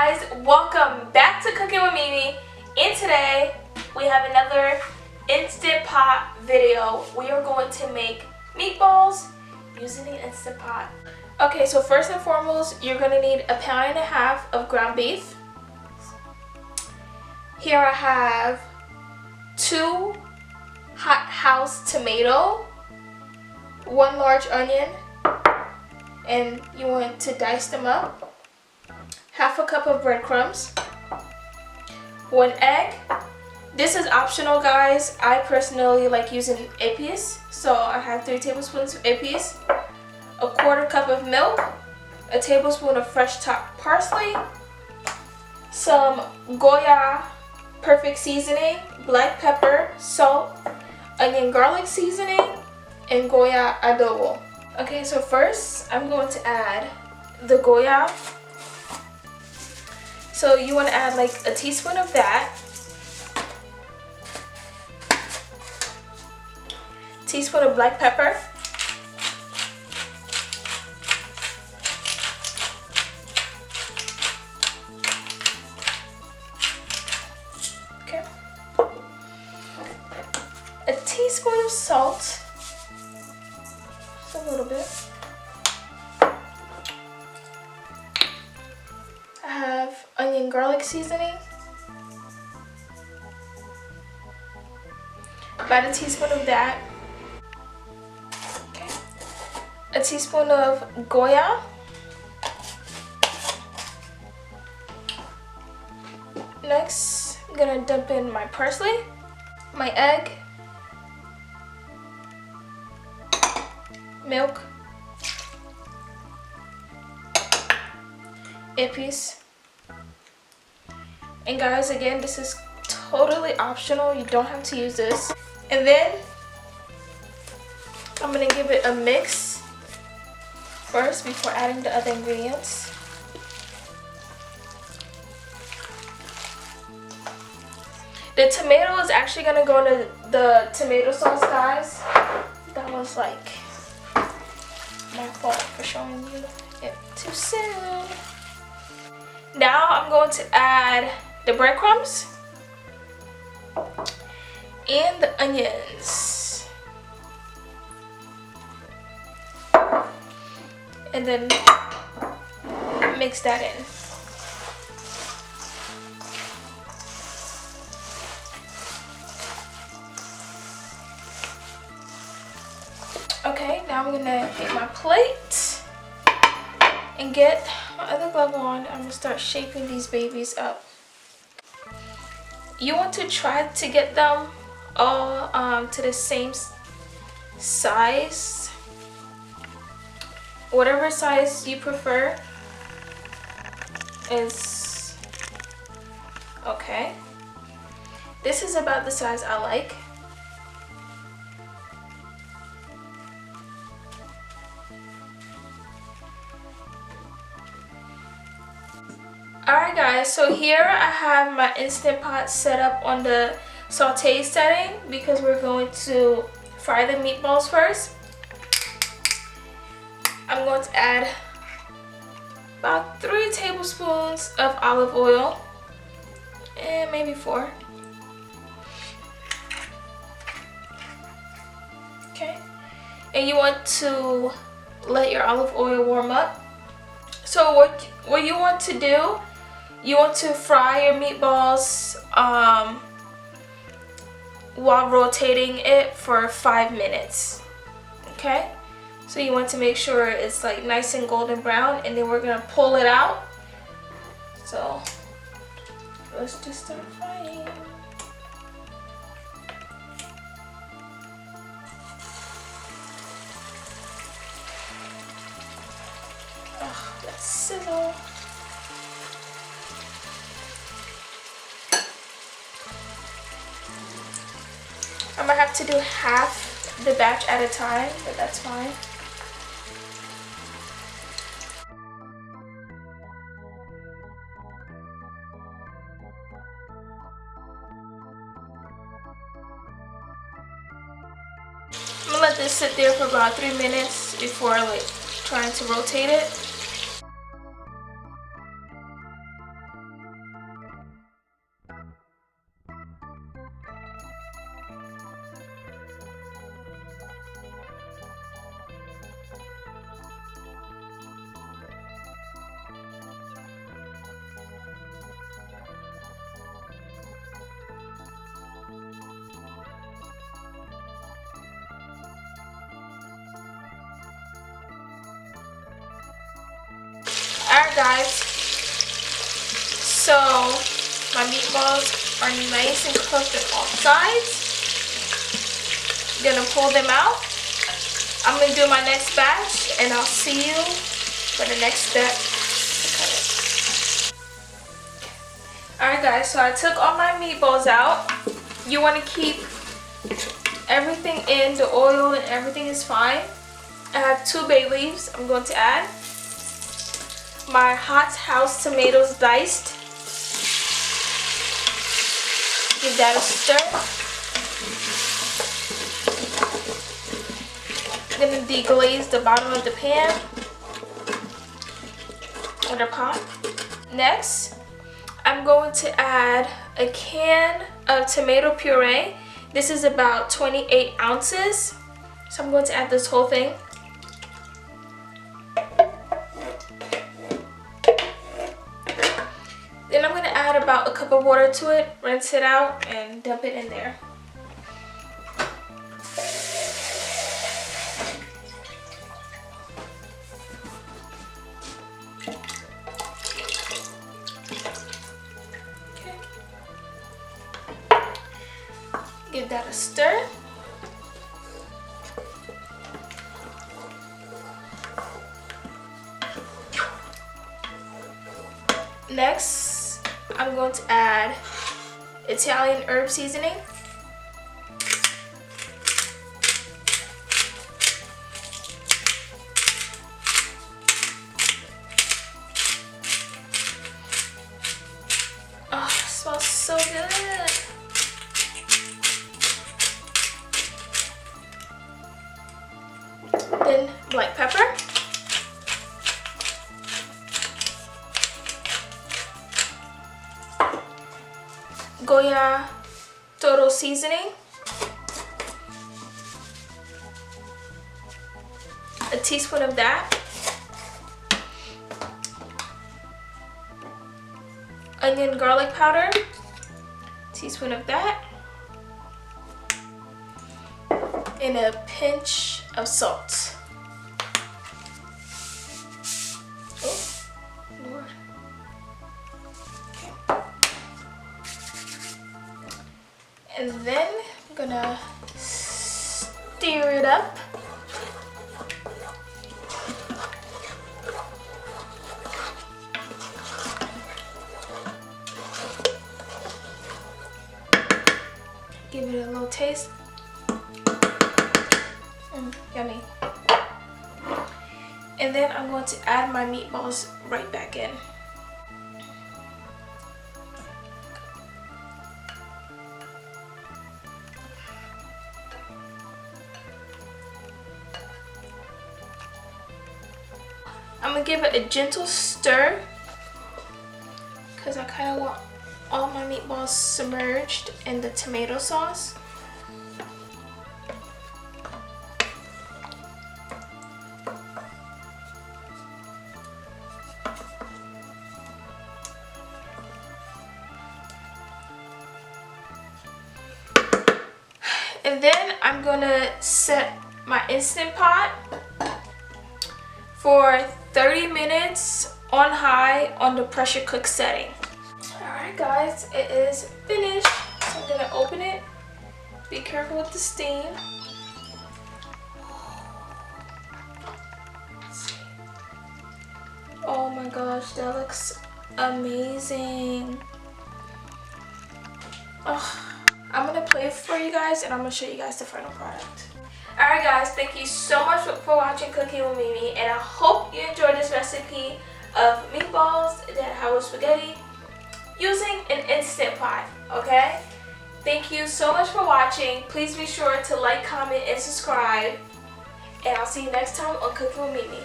guys, welcome back to Cooking with Mimi, and today we have another Instant Pot video. We are going to make meatballs using the Instant Pot. Okay, so first and foremost, you're going to need 1.5 pounds of ground beef. Here I have 2 hot house tomato, 1 large onion, and you want to dice them up. 1/2 cup of breadcrumbs, 1 egg. This is optional, guys. I personally like using épices, so I have 3 tablespoons of épices, 1/4 cup of milk, 1 tablespoon of fresh chopped parsley, some Goya perfect seasoning, black pepper, salt, onion garlic seasoning, and Goya adobo. Okay, so first I'm going to add the Goya. So you want to add like a teaspoon of that, teaspoon of black pepper, okay, a teaspoon of salt, just a little bit. I have onion garlic seasoning, about a teaspoon of that, okay, a teaspoon of Goya, next I'm gonna dump in my parsley, my egg, milk, épices. And guys, again, this is totally optional. You don't have to use this. And then I'm gonna give it a mix first before adding the other ingredients. The tomato is actually gonna go into the tomato sauce, guys. That was like my fault for showing you it too soon. Now I'm going to add the breadcrumbs and the onions, and then mix that in. Okay, now I'm gonna get my plate and get my other glove on. I'm gonna start shaping these babies up. You want to try to get them all to the same size, whatever size you prefer is okay. This is about the size I like. Alright guys, so here I have my Instant Pot set up on the saute setting because we're going to fry the meatballs first. I'm going to add about 3 tablespoons of olive oil, and maybe 4. Okay, and you want to let your olive oil warm up. So what you want to do, you want to fry your meatballs while rotating it for 5 minutes. Okay, so you want to make sure it's like nice and golden brown, and then we're gonna pull it out. So let's just start frying. Oh, that's sizzle. I'm gonna have to do half the batch at a time, but that's fine. I'm gonna let this sit there for about 3 minutes before like trying to rotate it. guys, so my meatballs are nice and cooked on all sides. I'm gonna pull them out. I'm gonna do my next batch and I'll see you for the next step. Alright guys, so I took all my meatballs out. You want to keep everything in, the oil and everything is fine. I have 2 bay leaves I'm going to add. My hot house tomatoes diced. Give that a stir. I'm going to deglaze the bottom of the pan or the pot. Next, I'm going to add a can of tomato puree. This is about 28 ounces. So I'm going to add this whole thing. Then I'm going to add about a cup of water to it, rinse it out, and dump it in there. Give that a stir. Next, I'm going to add Italian herb seasoning. Oh, it smells so good. Then black pepper. Goya Toro seasoning. A teaspoon of that. Onion garlic powder. Teaspoon of that. And a pinch of salt. Oh, Lord. Okay. And then I'm gonna stir it up. Give it a little taste. Yummy. And then I'm going to add my meatballs right back in. I'm going to give it a gentle stir because I kind of want all my meatballs submerged in the tomato sauce. And then I'm gonna set my Instant Pot for 30 minutes on high on the pressure cook setting. Alright guys, it is finished. So I'm gonna open it. Be careful with the steam. Oh my gosh, that looks amazing. Oh. I'm going to play it for you guys and I'm going to show you guys the final product. Alright guys, thank you so much for watching Cooking with Mimi, and I hope you enjoyed this recipe of meatballs that have with spaghetti using an Instant Pot, okay? Thank you so much for watching. Please be sure to like, comment, and subscribe, and I'll see you next time on Cooking with Mimi.